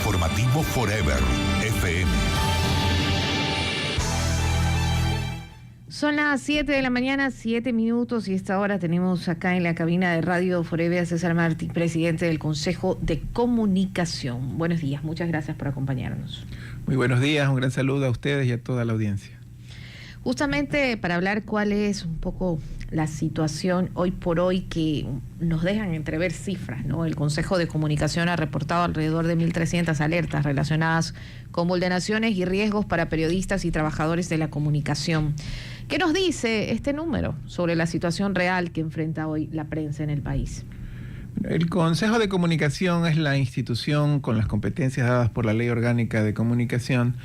Informativo Forever FM. Son las 7 de la mañana, 7 minutos, y a esta hora tenemos acá en la cabina de Radio Forever a César Martí, presidente del Consejo de Comunicación. Buenos días, muchas gracias por acompañarnos. Muy buenos días, un gran saludo a ustedes y a toda la audiencia. Justamente para hablar cuál es un poco la situación hoy por hoy, que nos dejan entrever cifras, ¿no? El Consejo de Comunicación ha reportado alrededor de 1.300 alertas relacionadas con vulneraciones y riesgos para periodistas y trabajadores de la comunicación. ¿Qué nos dice este número sobre la situación real que enfrenta hoy la prensa en el país? El Consejo de Comunicación es la institución con las competencias dadas por la Ley Orgánica de Comunicación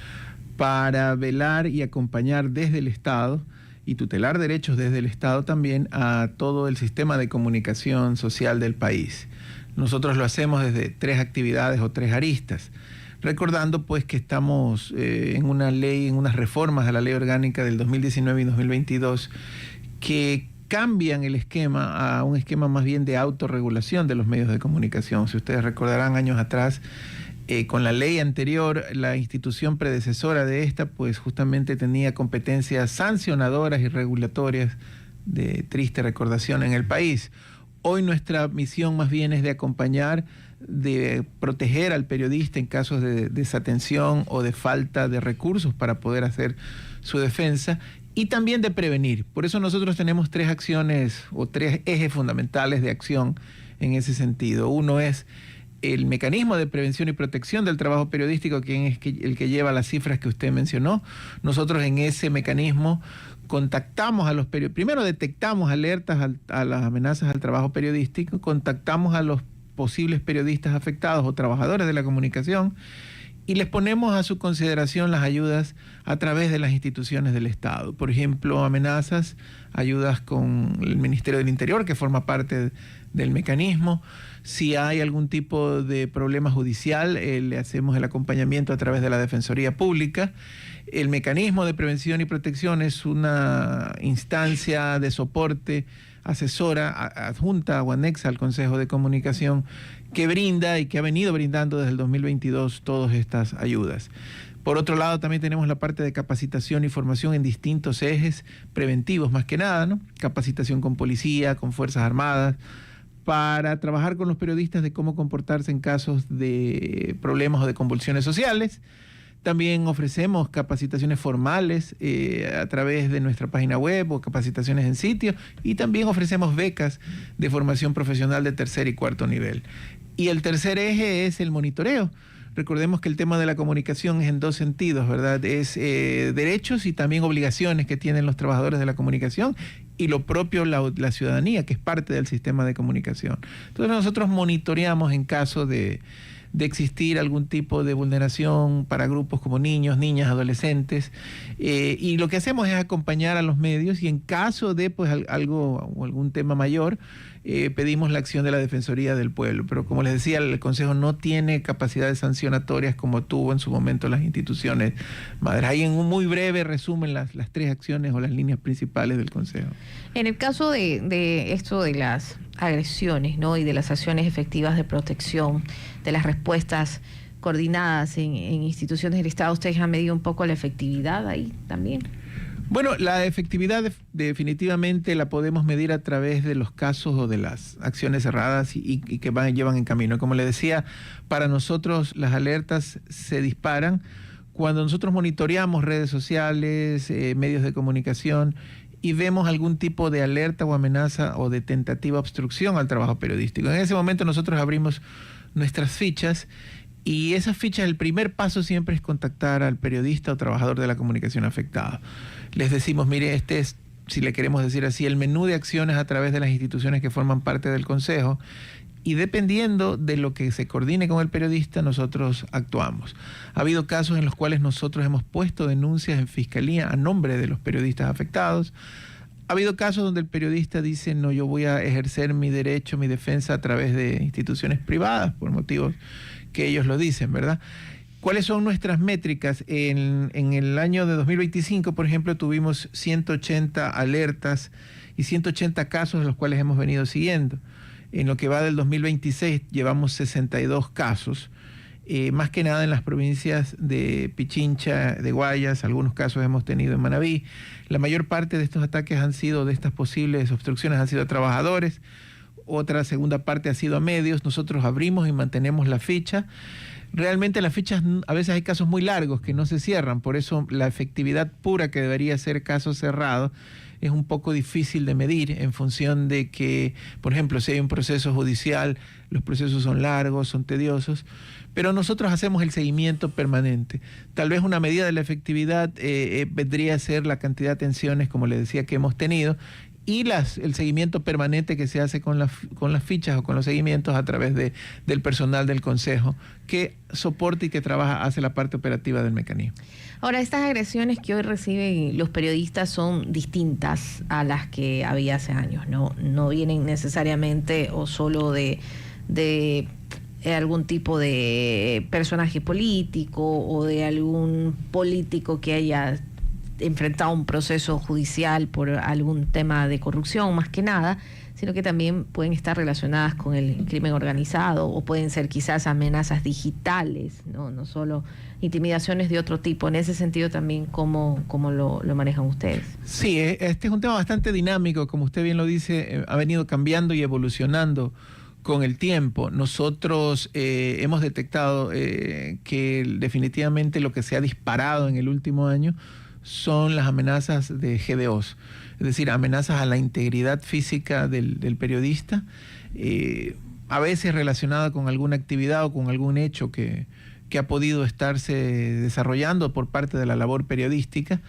para velar y acompañar desde el Estado y tutelar derechos desde el Estado también a todo el sistema de comunicación social del país. Nosotros lo hacemos desde 3 actividades o 3 aristas, recordando pues que estamos en una ley, en unas reformas a la Ley Orgánica del 2019 y 2022 que cambian el esquema a un esquema más bien de autorregulación de los medios de comunicación. Si ustedes recordarán, años atrás, con la ley anterior, la institución predecesora de esta, pues justamente tenía competencias sancionadoras y regulatorias de triste recordación en el país. Hoy nuestra misión más bien es de acompañar, de proteger al periodista en casos de desatención o de falta de recursos para poder hacer su defensa, y también de prevenir. Por eso nosotros tenemos 3 acciones o 3 ejes fundamentales de acción en ese sentido. Uno es el mecanismo de prevención y protección del trabajo periodístico, quien es el que lleva las cifras que usted mencionó. Nosotros en ese mecanismo contactamos a los periodistas, primero detectamos alertas a las amenazas al trabajo periodístico, contactamos a los posibles periodistas afectados o trabajadores de la comunicación y les ponemos a su consideración las ayudas a través de las instituciones del Estado. Por ejemplo, amenazas, ayudas con el Ministerio del Interior, que forma parte del mecanismo. Si hay algún tipo de problema judicial, le hacemos el acompañamiento a través de la Defensoría Pública. El mecanismo de prevención y protección es una instancia de soporte asesora, adjunta o anexa al Consejo de Comunicación, que brinda y que ha venido brindando desde el 2022 todas estas ayudas. Por otro lado, también tenemos la parte de capacitación y formación en distintos ejes preventivos, más que nada, ¿no? Capacitación con policía, con Fuerzas Armadas, para trabajar con los periodistas de cómo comportarse en casos de problemas o de convulsiones sociales. También ofrecemos capacitaciones formales a través de nuestra página web o capacitaciones en sitio, y también ofrecemos becas de formación profesional de 3er y 4er nivel. Y el tercer eje es el monitoreo. Recordemos que el tema de la comunicación es en 2 sentidos, ¿verdad? Es derechos y también obligaciones que tienen los trabajadores de la comunicación, y lo propio la ciudadanía, que es parte del sistema de comunicación. Entonces nosotros monitoreamos en caso de existir algún tipo de vulneración para grupos como niños, niñas, adolescentes, y lo que hacemos es acompañar a los medios, y en caso de pues algo o algún tema mayor, pedimos la acción de la Defensoría del Pueblo. Pero como les decía, el Consejo no tiene capacidades sancionatorias como tuvo en su momento las instituciones madres. Ahí en un muy breve resumen las 3 acciones o las líneas principales del Consejo. En el caso de esto de las agresiones, ¿no?, y de las acciones efectivas de protección, de las respuestas coordinadas en instituciones del Estado, ¿ustedes han medido un poco la efectividad ahí también? Bueno, la efectividad definitivamente la podemos medir a través de los casos o de las acciones cerradas y que llevan en camino. Como le decía, para nosotros las alertas se disparan cuando nosotros monitoreamos redes sociales, medios de comunicación, y vemos algún tipo de alerta o amenaza o de tentativa de obstrucción al trabajo periodístico. En ese momento nosotros abrimos nuestras fichas, y esas fichas, el primer paso siempre es contactar al periodista o trabajador de la comunicación afectado. Les decimos, mire, este es, si le queremos decir así, el menú de acciones a través de las instituciones que forman parte del Consejo, y dependiendo de lo que se coordine con el periodista, nosotros actuamos. Ha habido casos en los cuales nosotros hemos puesto denuncias en Fiscalía a nombre de los periodistas afectados. Ha habido casos donde el periodista dice, no, yo voy a ejercer mi derecho, mi defensa a través de instituciones privadas, por motivos que ellos lo dicen, ¿verdad? ¿Cuáles son nuestras métricas? En el año de 2025, por ejemplo, tuvimos 180 alertas y 180 casos de los cuales hemos venido siguiendo. En lo que va del 2026 llevamos 62 casos. más que nada en las provincias de Pichincha, de Guayas, algunos casos hemos tenido en Manabí. La mayor parte de estos ataques han sido, de estas posibles obstrucciones, han sido a trabajadores. Otra segunda parte ha sido a medios. Nosotros abrimos y mantenemos la ficha. Realmente las fichas, a veces hay casos muy largos que no se cierran, por eso la efectividad pura que debería ser caso cerrado es un poco difícil de medir en función de que, por ejemplo, si hay un proceso judicial, los procesos son largos, son tediosos, pero nosotros hacemos el seguimiento permanente. Tal vez una medida de la efectividad vendría a ser la cantidad de atenciones, como le decía, que hemos tenido, y el seguimiento permanente que se hace con las fichas o con los seguimientos a través del personal del Consejo que soporta y que trabaja, hace la parte operativa del mecanismo. Ahora, estas agresiones que hoy reciben los periodistas son distintas a las que había hace años, no vienen necesariamente o solo de algún tipo de personaje político o de algún político que haya enfrentado un proceso judicial por algún tema de corrupción, más que nada, sino que también pueden estar relacionadas con el crimen organizado o pueden ser quizás amenazas digitales, no solo intimidaciones de otro tipo. En ese sentido también, ¿cómo lo manejan ustedes? Sí, este es un tema bastante dinámico, como usted bien lo dice, ha venido cambiando y evolucionando con el tiempo. Nosotros hemos detectado que definitivamente lo que se ha disparado en el último año son las amenazas de GDOs, es decir, amenazas a la integridad física del periodista, a veces relacionada con alguna actividad o con algún hecho que ha podido estarse desarrollando por parte de la labor periodística.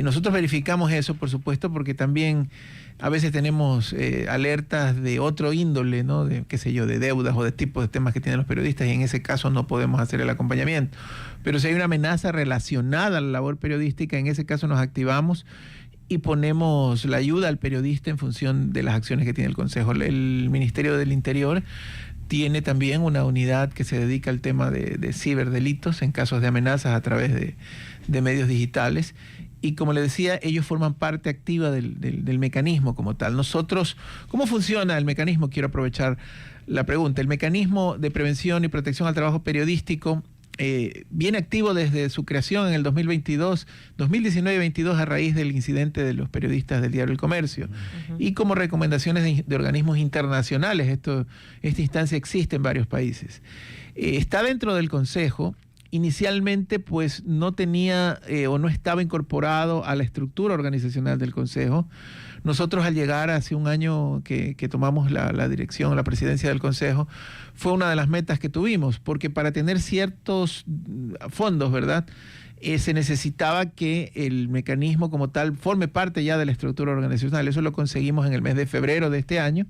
Nosotros verificamos eso, por supuesto, porque también a veces tenemos alertas de otro índole, ¿no? De, qué sé yo, de deudas o de tipos de temas que tienen los periodistas, y en ese caso no podemos hacer el acompañamiento. Pero si hay una amenaza relacionada a la labor periodística, en ese caso nos activamos y ponemos la ayuda al periodista en función de las acciones que tiene el Consejo. El Ministerio del Interior tiene también una unidad que se dedica al tema de ciberdelitos en casos de amenazas a través de medios digitales. Y como le decía, ellos forman parte activa del mecanismo como tal. Nosotros, ¿cómo funciona el mecanismo? Quiero aprovechar la pregunta. El mecanismo de prevención y protección al trabajo periodístico viene activo desde su creación en el 2019-22 a raíz del incidente de los periodistas del diario El Comercio. Y como recomendaciones de organismos internacionales, esta instancia existe en varios países. Está dentro del Consejo. Inicialmente pues no tenía o no estaba incorporado a la estructura organizacional del Consejo. Nosotros al llegar hace un año que tomamos la dirección, la presidencia del Consejo, fue una de las metas que tuvimos, porque para tener ciertos fondos, ¿verdad?, se necesitaba que el mecanismo como tal forme parte ya de la estructura organizacional. Eso lo conseguimos en el mes de febrero de este año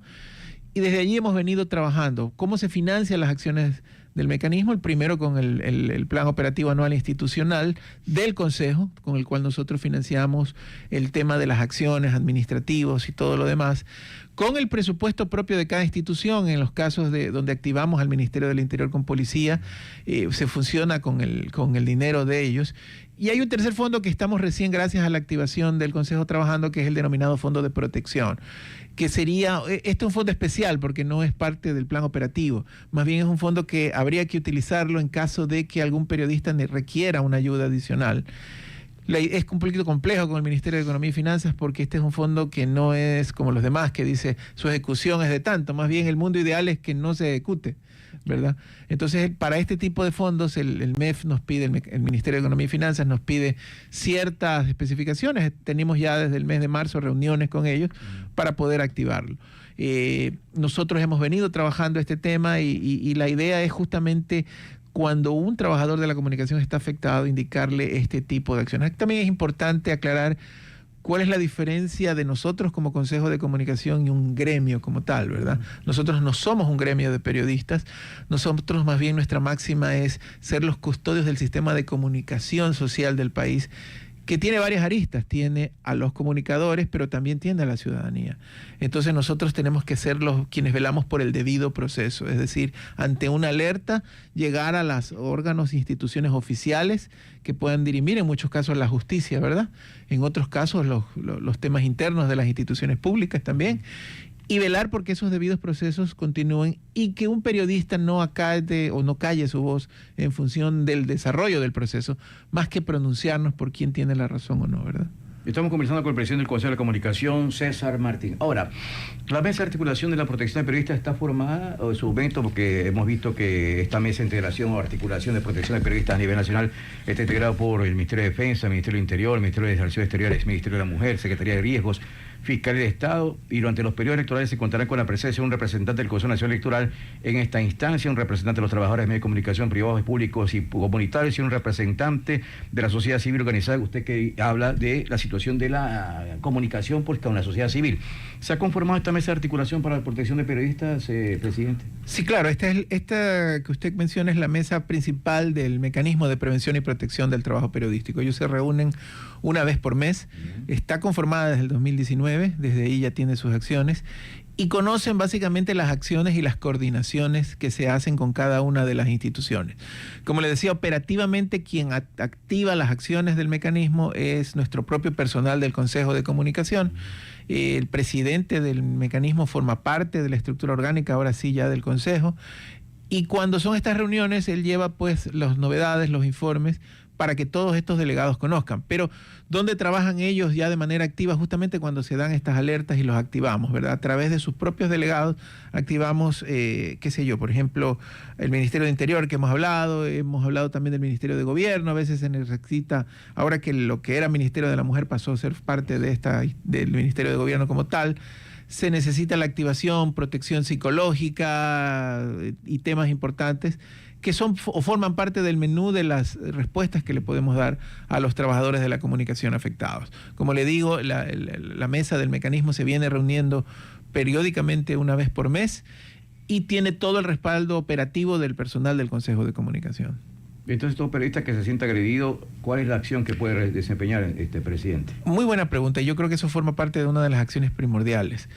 y desde allí hemos venido trabajando. ¿Cómo se financian las acciones del mecanismo? El primero con el Plan Operativo Anual Institucional del Consejo, con el cual nosotros financiamos el tema de las acciones administrativos y todo lo demás, con el presupuesto propio de cada institución. En los casos donde activamos al Ministerio del Interior con policía, se funciona con el dinero de ellos. Y hay un tercer fondo que estamos recién, gracias a la activación del Consejo, trabajando, que es el denominado Fondo de Protección, que sería, este es un fondo especial porque no es parte del plan operativo, más bien es un fondo que habría que utilizarlo en caso de que algún periodista requiera una ayuda adicional. Es un poquito complejo con el Ministerio de Economía y Finanzas porque este es un fondo que no es como los demás, que dice su ejecución es de tanto, más bien el mundo ideal es que no se ejecute, ¿verdad? Entonces, para este tipo de fondos, el MEF nos pide, el Ministerio de Economía y Finanzas nos pide ciertas especificaciones. Tenemos ya desde el mes de marzo reuniones con ellos para poder activarlo. Nosotros hemos venido trabajando este tema y la idea es justamente, cuando un trabajador de la comunicación está afectado, indicarle este tipo de acciones. También es importante aclarar cuál es la diferencia de nosotros como Consejo de Comunicación y un gremio como tal, ¿verdad? Nosotros no somos un gremio de periodistas, nosotros más bien nuestra máxima es ser los custodios del sistema de comunicación social del país, que tiene varias aristas, tiene a los comunicadores, pero también tiene a la ciudadanía. Entonces nosotros tenemos que ser quienes velamos por el debido proceso, es decir, ante una alerta, llegar a los órganos e instituciones oficiales que puedan dirimir, en muchos casos la justicia, ¿verdad? En otros casos los temas internos de las instituciones públicas también, y velar porque esos debidos procesos continúen y que un periodista no acate o no calle su voz en función del desarrollo del proceso, más que pronunciarnos por quién tiene la razón o no, ¿verdad? Estamos conversando con el presidente del Consejo de Comunicación, César Martín. Ahora, la mesa de articulación de la protección de periodistas está formada, o su momento, porque hemos visto que esta mesa de integración o articulación de protección de periodistas a nivel nacional está integrada por el Ministerio de Defensa, el Ministerio del Interior, el Ministerio de Relaciones Exteriores, el Ministerio de la Mujer, Secretaría de Riesgos, Fiscalía de Estado, y durante los periodos electorales se contará con la presencia de un representante del Consejo Nacional Electoral en esta instancia, un representante de los trabajadores de medios de comunicación privados, públicos y comunitarios, y un representante de la sociedad civil organizada. Usted que habla de la situación de la comunicación con la sociedad civil. ¿Se ha conformado esta mesa de articulación para la protección de periodistas, presidente? Sí, claro, esta que usted menciona es la mesa principal del mecanismo de prevención y protección del trabajo periodístico. Ellos se reúnen una vez por mes, está conformada desde el 2019, desde ahí ya tiene sus acciones, y conocen básicamente las acciones y las coordinaciones que se hacen con cada una de las instituciones. Como le decía, operativamente quien activa las acciones del mecanismo es nuestro propio personal del Consejo de Comunicación. El presidente del mecanismo forma parte de la estructura orgánica, ahora sí ya del Consejo, y cuando son estas reuniones él lleva pues las novedades, los informes, para que todos estos delegados conozcan. Pero ¿dónde trabajan ellos ya de manera activa? Justamente cuando se dan estas alertas y los activamos, ¿verdad? A través de sus propios delegados activamos, qué sé yo, por ejemplo, el Ministerio de Interior que hemos hablado también del Ministerio de Gobierno. A veces se necesita, ahora que lo que era Ministerio de la Mujer pasó a ser parte del Ministerio de Gobierno como tal, se necesita la activación, protección psicológica y temas importantes que son o forman parte del menú de las respuestas que le podemos dar a los trabajadores de la comunicación afectados. Como le digo, la mesa del mecanismo se viene reuniendo periódicamente una vez por mes y tiene todo el respaldo operativo del personal del Consejo de Comunicación. Entonces, todo periodista que se sienta agredido, ¿cuál es la acción que puede desempeñar este presidente? Muy buena pregunta. Yo creo que eso forma parte de una de las acciones primordiales.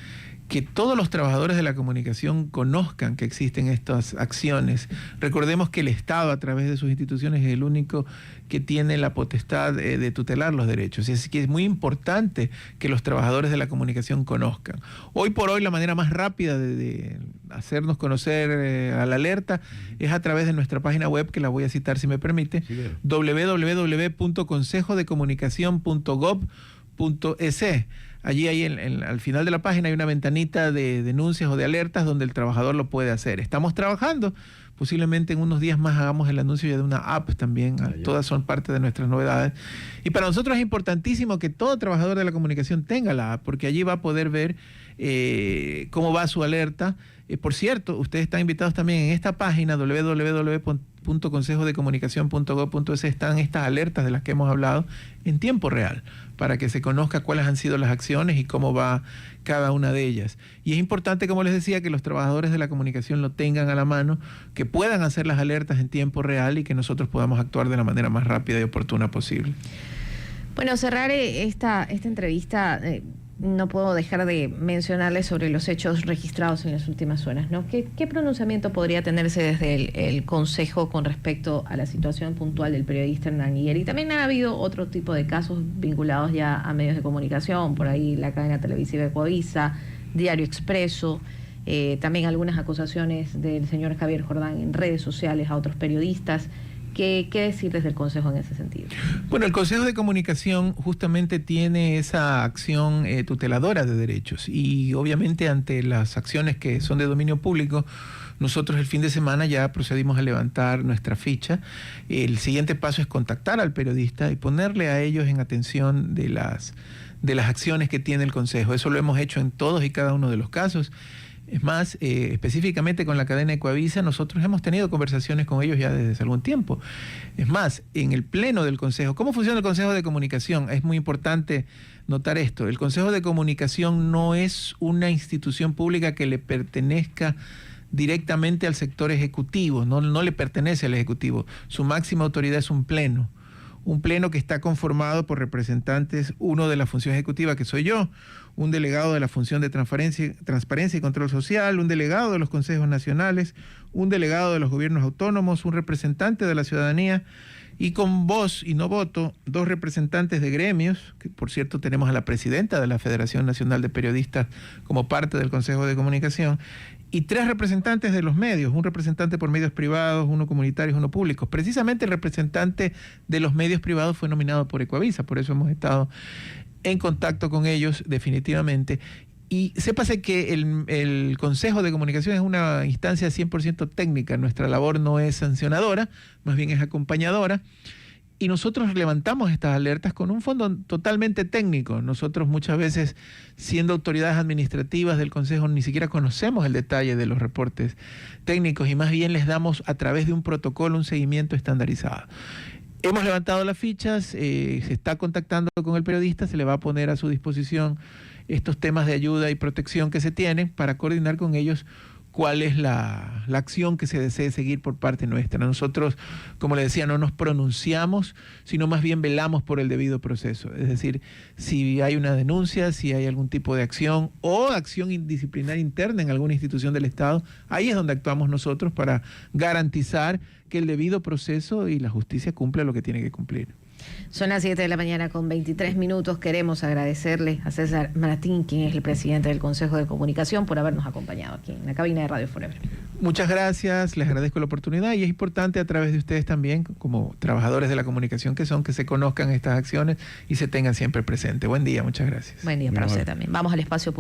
Que todos los trabajadores de la comunicación conozcan que existen estas acciones. Recordemos que el Estado, a través de sus instituciones, es el único que tiene la potestad de tutelar los derechos. Y así que es muy importante que los trabajadores de la comunicación conozcan. Hoy por hoy, la manera más rápida de hacernos conocer a la alerta es a través de nuestra página web, que la voy a citar si me permite, sí, www.consejodecomunicacion.gov.es. Allí al final de la página hay una ventanita de denuncias o de alertas donde el trabajador lo puede hacer. Estamos trabajando, posiblemente en unos días más hagamos el anuncio ya de una app también. Todas son parte de nuestras novedades. Y para nosotros es importantísimo que todo trabajador de la comunicación tenga la app, porque allí va a poder ver cómo va su alerta. Por cierto, ustedes están invitados también en esta página www.consejodecomunicacion.gov.es. Están estas alertas de las que hemos hablado en tiempo real, para que se conozca cuáles han sido las acciones y cómo va cada una de ellas. Y es importante, como les decía, que los trabajadores de la comunicación lo tengan a la mano, que puedan hacer las alertas en tiempo real y que nosotros podamos actuar de la manera más rápida y oportuna posible. Bueno, cerrar esta entrevista, no puedo dejar de mencionarles sobre los hechos registrados en las últimas horas, ¿no? ¿Qué pronunciamiento podría tenerse desde el Consejo con respecto a la situación puntual del periodista Hernán Higuera? Y también ha habido otro tipo de casos vinculados ya a medios de comunicación, por ahí la cadena televisiva de Coavisa, Diario Expreso, también algunas acusaciones del señor Javier Jordán en redes sociales a otros periodistas. ¿Qué decir desde el Consejo en ese sentido? Bueno, el Consejo de Comunicación justamente tiene esa acción tuteladora de derechos y obviamente ante las acciones que son de dominio público, nosotros el fin de semana ya procedimos a levantar nuestra ficha. El siguiente paso es contactar al periodista y ponerle a ellos en atención de las acciones que tiene el Consejo. Eso lo hemos hecho en todos y cada uno de los casos. Es más, específicamente con la cadena de Coavisa, nosotros hemos tenido conversaciones con ellos ya desde hace algún tiempo. Es más, en el pleno del Consejo, ¿cómo funciona el Consejo de Comunicación? Es muy importante notar esto. El Consejo de Comunicación no es una institución pública que le pertenezca directamente al sector ejecutivo, no le pertenece al Ejecutivo. Su máxima autoridad es un pleno que está conformado por representantes, uno de la función ejecutiva, que soy yo, un delegado de la función de transparencia y control social, un delegado de los consejos nacionales, un delegado de los gobiernos autónomos, un representante de la ciudadanía y con voz y no voto, 2 representantes de gremios, que por cierto tenemos a la presidenta de la Federación Nacional de Periodistas como parte del Consejo de Comunicación, y 3 representantes de los medios, un representante por medios privados, uno comunitario y uno público. Precisamente el representante de los medios privados fue nominado por Ecuavisa, por eso hemos estado en contacto con ellos definitivamente. Y sépase que el Consejo de Comunicación es una instancia 100% técnica, nuestra labor no es sancionadora, más bien es acompañadora. Y nosotros levantamos estas alertas con un fondo totalmente técnico. Nosotros muchas veces, siendo autoridades administrativas del Consejo, ni siquiera conocemos el detalle de los reportes técnicos y más bien les damos a través de un protocolo un seguimiento estandarizado. Hemos levantado las fichas, se está contactando con el periodista, se le va a poner a su disposición estos temas de ayuda y protección que se tienen para coordinar con ellos cuál es la acción que se desee seguir por parte nuestra. Nosotros, como le decía, no nos pronunciamos, sino más bien velamos por el debido proceso. Es decir, si hay una denuncia, si hay algún tipo de acción o acción disciplinaria interna en alguna institución del Estado, ahí es donde actuamos nosotros para garantizar que el debido proceso y la justicia cumpla lo que tiene que cumplir. Son las 7 de la mañana con 23 minutos. Queremos agradecerle a César Martín, quien es el presidente del Consejo de Comunicación, por habernos acompañado aquí en la cabina de Radio Forever. Muchas gracias, les agradezco la oportunidad y es importante a través de ustedes también, como trabajadores de la comunicación que son, que se conozcan estas acciones y se tengan siempre presente. Buen día, muchas gracias. Buen día para usted también. Vamos al espacio público.